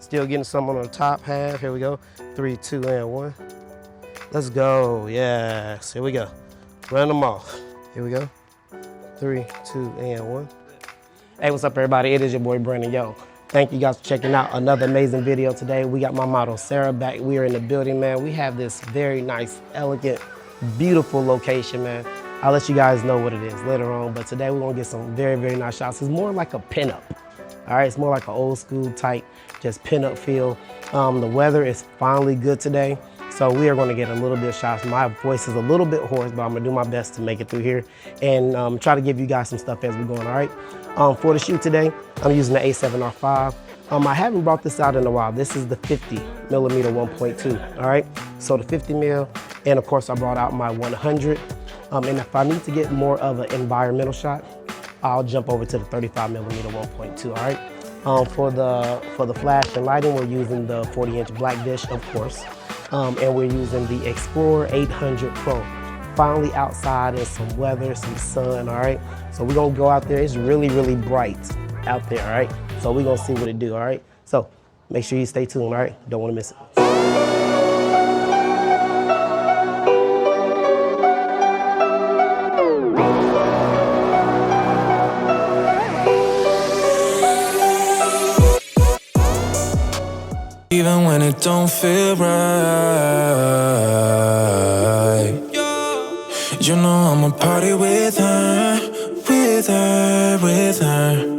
Still getting some on the top half. Here we go. 3, 2, and 1. Let's go. Yes. Here we go. Run them off. Here we go. 3, 2, and 1. Hey, what's up, everybody? It is your boy Brandon. Yo, thank you guys for checking out another amazing video today. We got my model Sarah back. We are in the building, man. We have this very nice, elegant, beautiful location, man. I'll let you guys know what it is later on, but today we're gonna get some very, very nice shots. It's more like a pinup. All right, it's more like an old school type, just pinup feel. The weather is finally good today, so we are gonna get a little bit of shots. My voice is a little bit hoarse, but I'm gonna do my best to make it through here and try to give you guys some stuff as we're going, all right? For the shoot today, I'm using the A7RV. I haven't brought this out in a while. This is the 50mm 1.2, all right? So the 50 mil, and of course I brought out my 100. And if I need to get more of an environmental shot, I'll jump over to the 35mm 1.2, all right? For the flash and lighting, we're using the 40-inch black dish, of course, and we're using the Explorer 800 Pro. Finally outside in some weather, some sun, all right? So we're gonna go out there. It's really, really bright out there, all right? So we're gonna see what it do, all right? So make sure you stay tuned, all right? Don't wanna miss it. Even when it don't feel right, you know I'ma party with her, with her, with her.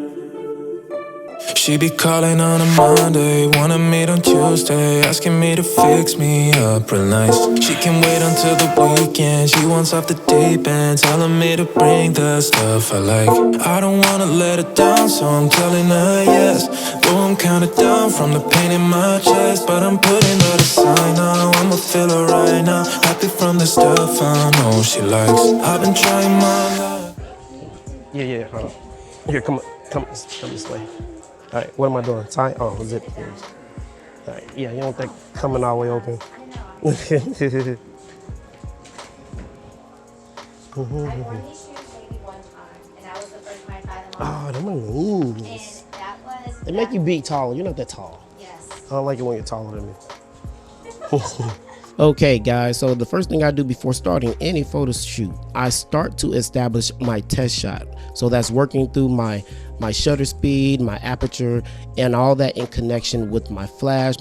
She be calling on a Monday, wanna meet on Tuesday, asking me to fix me up real nice. She can wait until the weekend, she wants off the deep end, telling me to bring the stuff I like. I don't wanna let her down, so I'm telling her yes. Though I'm kinda down from the pain in my chest, but I'm putting her to sign now. I'ma feel her right now, happy from the stuff I know she likes. I've been trying my life. Yeah, hold on. Here, come this way. All right, what am I doing? Tie? Oh, zip it. All right, yeah, you don't think coming all the way open. I wore these shoes maybe one time, and that was the first time I tried them on. Oh, them are loose. And that was... They make you be taller. You're not that tall. Yes. I don't like it when you're taller than me. Okay, guys, so the first thing I do before starting any photo shoot, I start to establish my test shot. So that's working through my shutter speed, my aperture, and all that in connection with my flash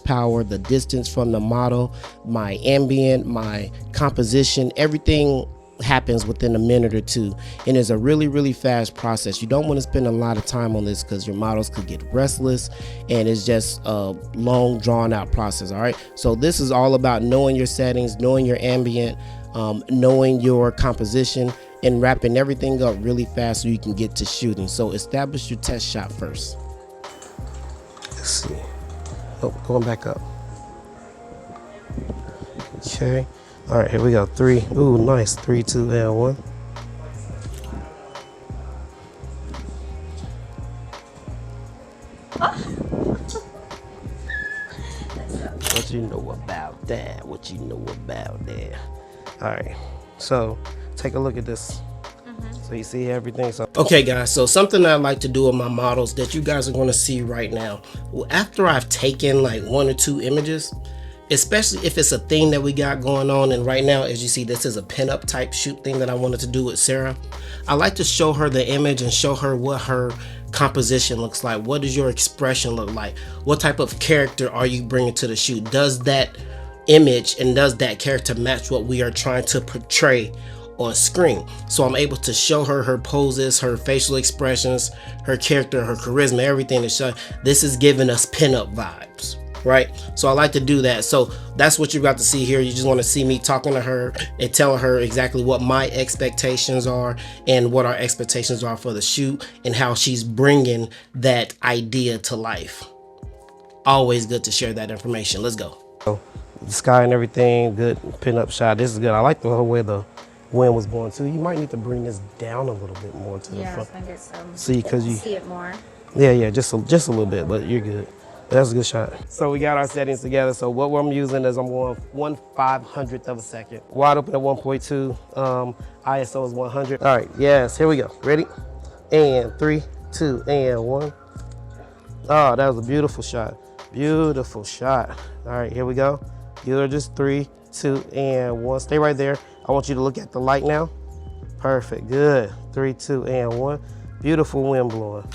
power, the distance from the model, my ambient, my composition, everything happens within a minute or two, and it's a really, really fast process. You don't want to spend a lot of time on this because your models could get restless, and it's just a long, drawn out process. All right, so this is all about knowing your settings, knowing your ambient, knowing your composition, and wrapping everything up really fast so you can get to shooting. So establish your test shot first. Let's see. Oh, going back up. Okay. All right, here we go. 3. Ooh, nice. 3, 2, and 1. What you know about that? What you know about that? All right, so take a look at this. So you see everything. So okay, guys, so something that I like to do with my models that you guys are going to see right now. Well, after I've taken like 1 or 2 images, especially if it's a thing that we got going on, and right now, as you see, this is a pinup type shoot thing that I wanted to do with Sarah. I like to show her the image and show her what her composition looks like. What does your expression look like? What type of character are you bringing to the shoot? Does that image and does that character match what we are trying to portray on screen? So I'm able to show her her poses, her facial expressions, her character, her charisma, everything to show this is giving us pinup vibes, right? So I like to do that. So that's what you're about to see here. You just want to see me talking to her and telling her exactly what my expectations are and what our expectations are for the shoot and how she's bringing that idea to life. Always good to share that information. Let's go. So the sky and everything, good pinup shot. This is good. I like the whole way the wind was going too. You might need to bring this down a little bit more to the front. Yeah, I get some. See, because you see it more. Yeah, just a little bit, but you're good. That's a good shot. So we got our settings together. So what I'm using is I'm going 1/500th of a second. Wide open at 1.2. ISO is 100. All right, yes, here we go. Ready? And 3, 2, and 1. Oh, that was a beautiful shot. Beautiful shot. All right, here we go. You're just 3, 2, and 1. Stay right there. I want you to look at the light now. Perfect, good. 3, 2, and 1. Beautiful wind blowing.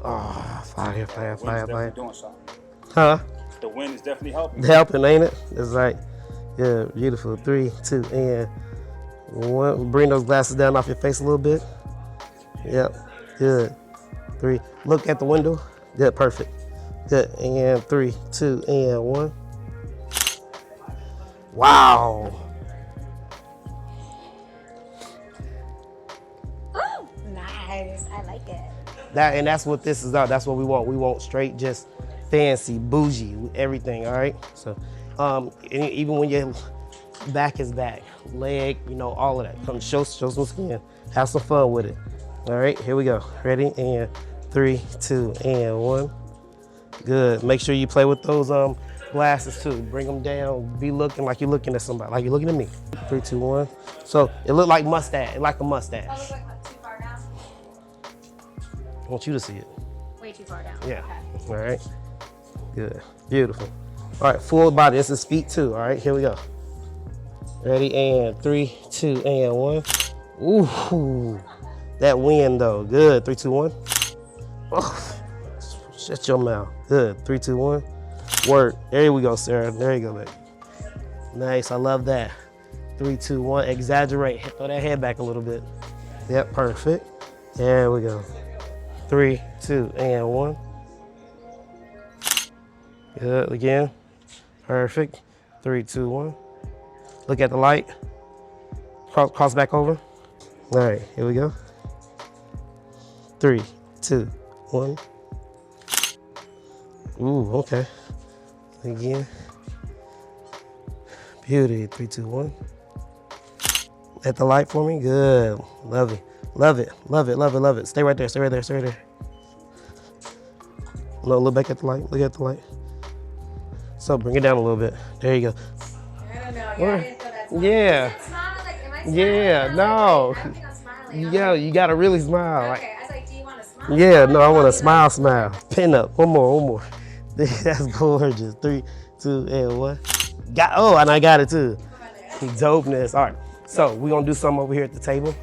Oh, fire, fire, fire, fire. Doing something. Huh? The wind is definitely helping. Helping, ain't it? It's right. Yeah, beautiful. 3, 2, and 1. Bring those glasses down off your face a little bit. Yep, good. 3. Look at the window. Good, perfect. Good, and 3, 2, and 1. Wow. Oh, nice. I like it. And that's what this is about. That's what we want. We want straight, just fancy, bougie, everything. All right. So, even when your back is back, leg, you know, all of that. Come show some skin. Have some fun with it. All right. Here we go. Ready? And 3, 2, and 1. Good. Make sure you play with those glasses too. Bring them down. Be looking like you're looking at somebody, like you're looking at me. 3, 2, 1. So it looked like mustache, like a mustache. Oh, look like too far down? I want you to see it. Way too far down. Yeah. Okay. All right. Good. Beautiful. All right. Full body. This is feet too. All right. Here we go. Ready? And 3, 2, and 1. Ooh. That wind though. Good. 3, 2, 1. Oh. Shut your mouth. Good. 3, 2, 1. Work. There we go, Sarah. There you go, baby. Nice. I love that. 3, 2, 1. Exaggerate. Throw that head back a little bit. Yep. Perfect. There we go. 3, 2, and 1. Good. Again. Perfect. 3, 2, 1. Look at the light. Cross back over. All right. Here we go. 3, 2, 1. Ooh, okay. Again. Beauty. 3, 2, 1. At the light for me. Good. Love it. Love it. Love it. Love it. Love it. Stay right there. Stay right there. Stay right there. No, look back at the light. Look at the light. So bring it down a little bit. There you go. I don't know. Yeah, I didn't feel that smile. Yeah. Is it smile? Like, am I smiling? Yeah. I was No. like, wait, I don't think I'm smiling. Yeah. You gotta really smile. Okay. I was like, do you want to smile? Yeah. No, I want to smile. Smile. Pin up. One more. One more. That's gorgeous. 3, 2, and 1. And I got it too. Dopeness. All right. So we're gonna do something over here at the table.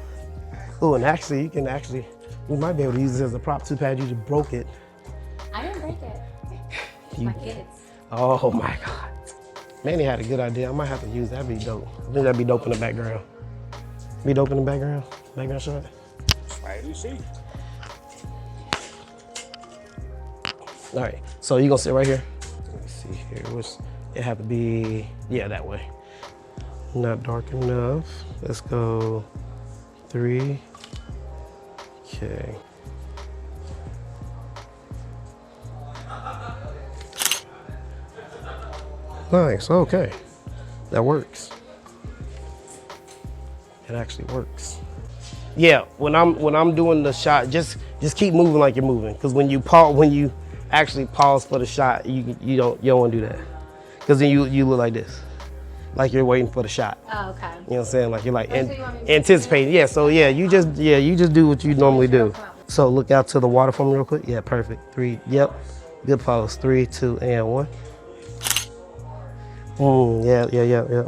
Oh, and actually, we might be able to use this as a prop too, Pad. You just broke it. I didn't break it. You- My kids. Oh my God. Manny had a good idea. I might have to use that. That'd be dope. I think that'd be dope in the background. Be dope in the background? Background shot? Right, you see. All right, so you gonna sit right here? Let me see here. It have to be, yeah, that way. Not dark enough. Let's go 3. Okay. Nice, okay. That works. It actually works. Yeah, when I'm doing the shot, just keep moving like you're moving. Cause when you actually pause for the shot, you don't want to do that. Cause then you look like this. Like you're waiting for the shot. Oh, okay. You know what I'm saying? Like you're like That's what you want me to anticipating. Yeah, so yeah, you just do what you normally do. So look out to the water for me real quick. Yeah, perfect. 3, yep. Good pose. 3, 2, and 1. Yeah.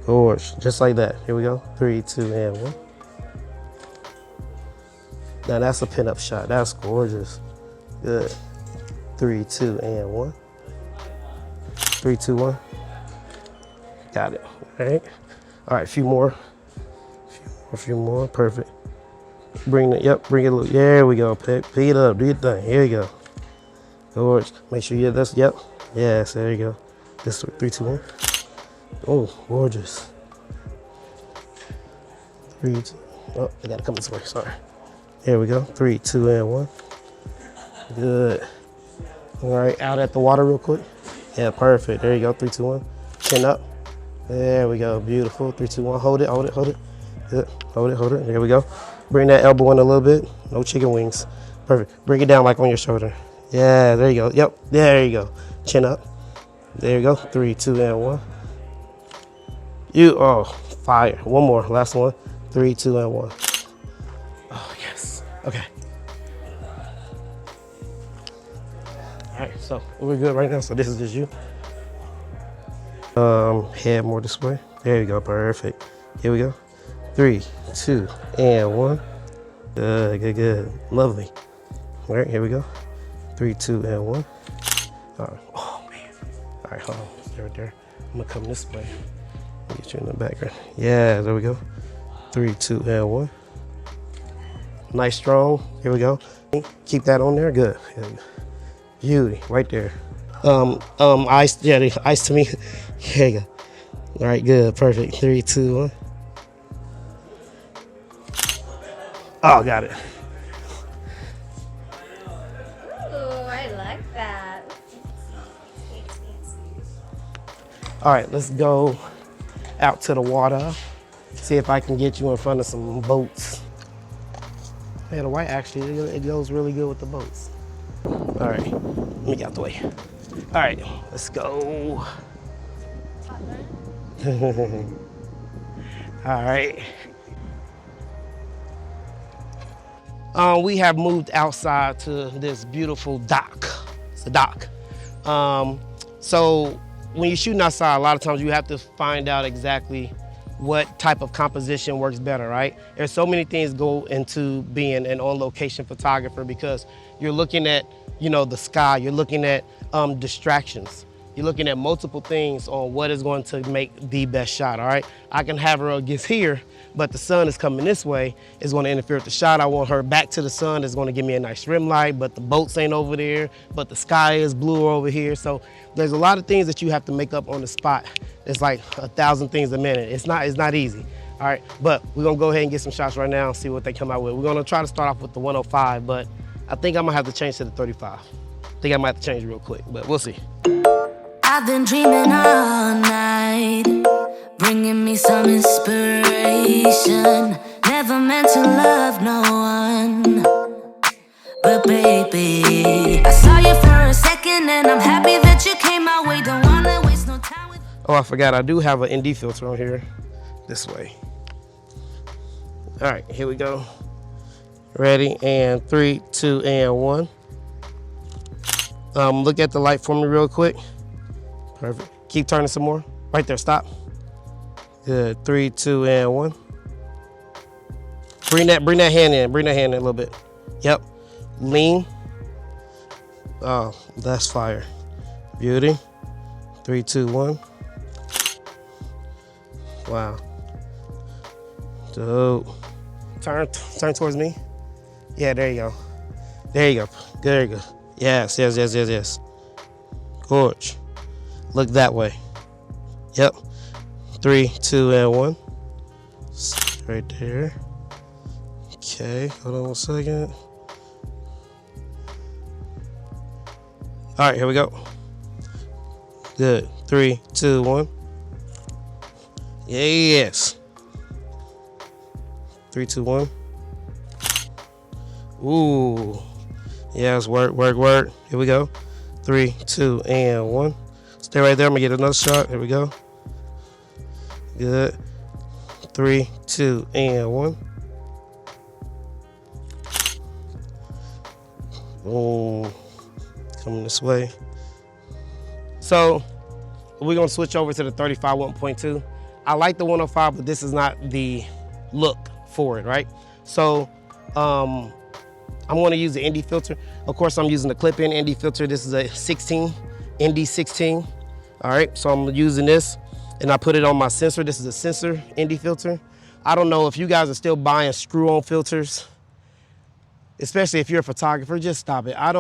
Gorge. Just like that. Here we go. 3, 2, and 1. Now that's a pinup shot. That's gorgeous. Good. 3, 2, and 1. 3, 2, 1. Got it. All right. All right. A few more. Perfect. Bring it. Yep. Bring it a little. There we go. Pick it up. Do your thing. Here you go. Gorge. Make sure you get this. Yep. Yes. There you go. This 3, 2, 1. Oh, gorgeous. 3, 2. Oh, I gotta come this way. Sorry. Here we go. 3, 2, and 1. Good. All right. Out at the water real quick. Yeah. Perfect. There you go. 3, 2, 1. Chin up. There we go. Beautiful. 3, 2, 1. Hold it. Good. Hold it. There we go. Bring that elbow in a little bit. No chicken wings. Perfect. Bring it down like on your shoulder. Yeah, there you go. Yep. There you go. Chin up. There you go. 3, 2, and 1. Fire. One more. Last one. 3, 2, and 1. Oh, yes. Okay. All right, so we're good right now. So this is just you. Head more this way. There you go, perfect. Here we go. 3, 2, and 1. Good, good, good. Lovely. All right, here we go. 3, 2, and 1. All right. Oh man. All right, hold on. Stay right there. I'm gonna come this way. Get you in the background. Yeah, there we go. 3, 2, and 1. Nice, strong. Here we go. Keep that on there. Good. Beauty, right there. Ice. Yeah, the ice to me. There you go. All right, good, perfect. 3, 2, 1. Oh, got it. Ooh, I like that. All right, let's go out to the water. See if I can get you in front of some boats. Yeah, the white actually, it goes really good with the boats. All right, let me get out the way. All right, let's go. All right. We have moved outside to this beautiful dock. It's a dock. So when you're shooting outside, a lot of times you have to find out exactly what type of composition works better, right? There's so many things go into being an on-location photographer because you're looking at, you know, the sky, you're looking at distractions. You're looking at multiple things on what is going to make the best shot, all right? I can have her against here, but the sun is coming this way. It's gonna interfere with the shot. I want her back to the sun. It's gonna give me a nice rim light, but the boats ain't over there, but the sky is blue over here. So there's a lot of things that you have to make up on the spot. It's like 1,000 things a minute. It's not easy, all right? But we're gonna go ahead and get some shots right now and see what they come out with. We're gonna try to start off with the 105, but I think I'm gonna have to change to the 35. I think I might have to change real quick, but we'll see. I've been dreaming all night, bringing me some inspiration. Never meant to love no one, but baby, I saw you for a second and I'm happy that you came my way. Don't wanna waste no time with. Oh, I forgot, I do have an ND filter on here, this way. All right, here we go. Ready, and 3, 2, and 1. Look at the light for me real quick. Perfect. Keep turning some more. Right there, stop. Good, 3, 2, and 1. Bring that hand in, a little bit. Yep, lean. Oh, that's fire. Beauty. 3, 2, 1. Wow. Dope. Turn towards me. Yeah, there you go. There you go. There you go. Yes. Gorge. Look that way. Yep. 3, 2, and 1. Right there. Okay, hold on 1 second. All right, here we go. Good. 3, 2, 1. Yes. 3, 2, 1. Ooh. Yes, work. Here we go. 3, 2, and 1. Stay right there. I'm gonna get another shot. Here we go. Good. 3, 2, and 1. Boom. Coming this way. So we're gonna switch over to the 35 1.2. I like the 105, but this is not the look for it, right? So I'm gonna use the ND filter. Of course, I'm using the clip-in ND filter. This is a 16, ND 16. All right, so I'm using this and I put it on my sensor. This is a sensor ND filter. I don't know if you guys are still buying screw-on filters, especially if you're a photographer, just stop it. I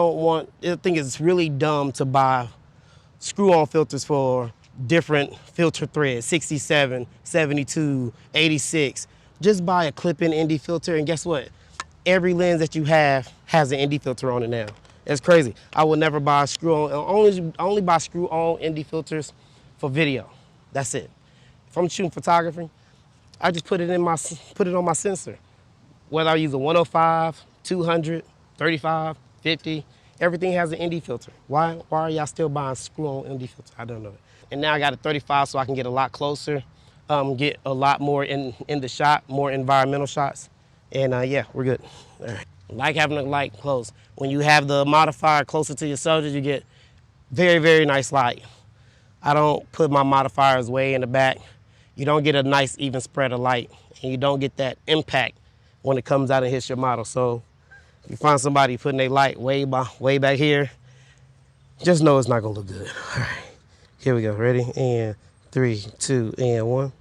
think it's really dumb to buy screw-on filters for different filter threads, 67, 72, 86. Just buy a clip-in ND filter, and guess what? Every lens that you have has an ND filter on it now. It's crazy. I will never buy screw-on, only buy screw-on ND filters for video. That's it. If I'm shooting photography, I just put it on my sensor. Whether I use a 105, 200, 35, 50, everything has an ND filter. Why are y'all still buying screw-on ND filter? I don't know. And now I got a 35 so I can get a lot closer, get a lot more in the shot, more environmental shots. And yeah, we're good. All right. Like having the light close. When you have the modifier closer to your subject, you get very, very nice light. I don't put my modifiers way in the back. You don't get a nice even spread of light, and you don't get that impact when it comes out and hits your model. So if you find somebody putting their light way back here, just know it's not gonna look good. All right, here we go, ready? And 3, 2, and 1.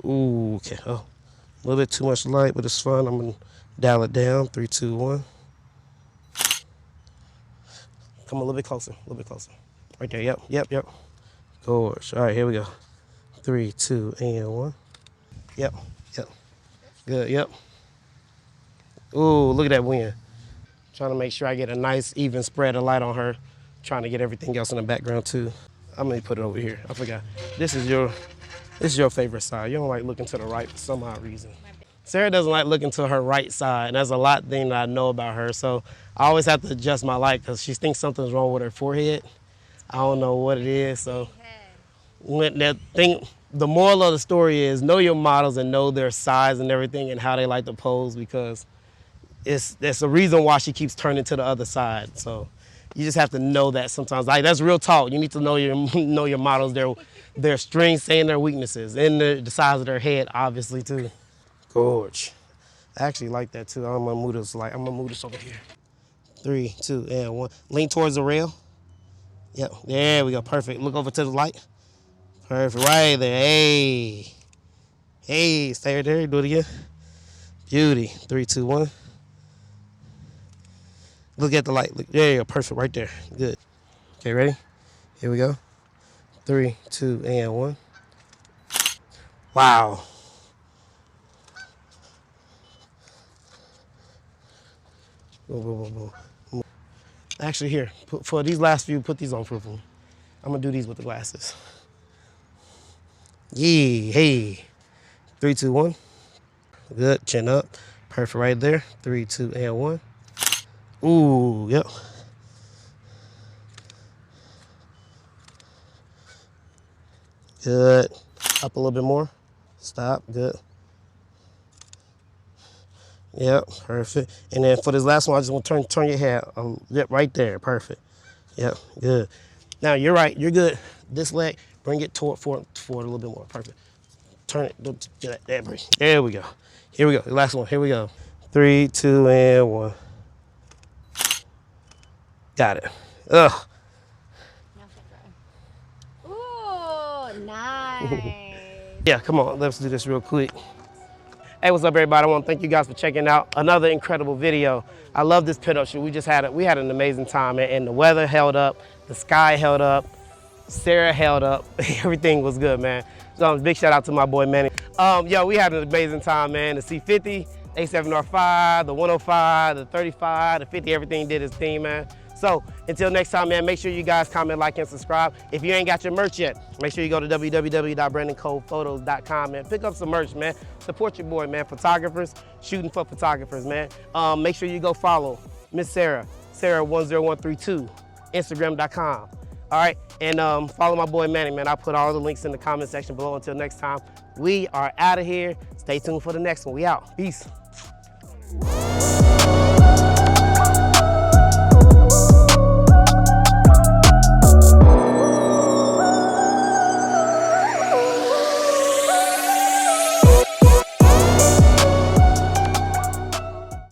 Ooh, okay, oh, a little bit too much light, but it's fun. I'm gonna dial it down, 3, 2, 1. Come a little bit closer, Right there, yep. Gorge, all right, here we go. 3, 2, and 1. Yep. Good, yep. Ooh, look at that wind. Trying to make sure I get a nice even spread of light on her. Trying to get everything else in the background too. I'm gonna put it over here. I forgot. This is your favorite side. You don't like looking to the right for some odd reason. Sarah doesn't like looking to her right side, and there's a lot of things that I know about her. So I always have to adjust my light because she thinks something's wrong with her forehead. I don't know what it is. So when that thing, the moral of the story is know your models and know their size and everything and how they like to pose, because there's a reason why she keeps turning to the other side. So you just have to know that sometimes. Like, that's real talk. You need to know your models, their strengths and their weaknesses, and the size of their head, obviously too. Gorge. I actually like that too. I'm gonna move this over here. 3, 2, and 1. Lean towards the rail. Yep. There we go. Perfect. Look over to the light. Perfect. Right there. Hey. Stay right there. Do it again. Beauty. 3, 2, 1. Look at the light. Look. There you go. Perfect. Right there. Good. Okay, ready? Here we go. 3, 2, and 1. Wow. Boom. Actually, here, for these last few, put these on for me. I'm gonna do these with the glasses. Yeah, hey. 3, 2, 1. Good, chin up. Perfect right there. 3, 2, and 1. Ooh, yep. Good. Up a little bit more. Stop, good. Yep, perfect. And then for this last one, I just want to turn your head. Yep, right there, perfect. Yep, good. Now you're right, you're good. This leg, bring it forward a little bit more, perfect. Turn it, there we go. Here we go, the last one, here we go. 3, 2, and 1. Got it. Ugh. Ooh, nice. Yeah, come on, let's do this real quick. Hey, what's up, everybody? I want to thank you guys for checking out another incredible video. I love this pinup shoot. We had an amazing time, and the weather held up, the sky held up, Sarah held up. Everything was good, man. So big shout out to my boy Manny. We had an amazing time, man. The C50, A7RV, the 105, the 35, the 50, everything did its thing, man. So until next time, man, make sure you guys comment, like, and subscribe. If you ain't got your merch yet, make sure you go to www.brandoncolephotos.com and pick up some merch, man. Support your boy, man. Photographers, shooting for photographers, man. Make sure you go follow Miss Sarah, Sarah10132, Instagram.com. All right, and follow my boy Manny, man. I'll put all the links in the comment section below. Until next time, we are out of here. Stay tuned for the next one. We out. Peace.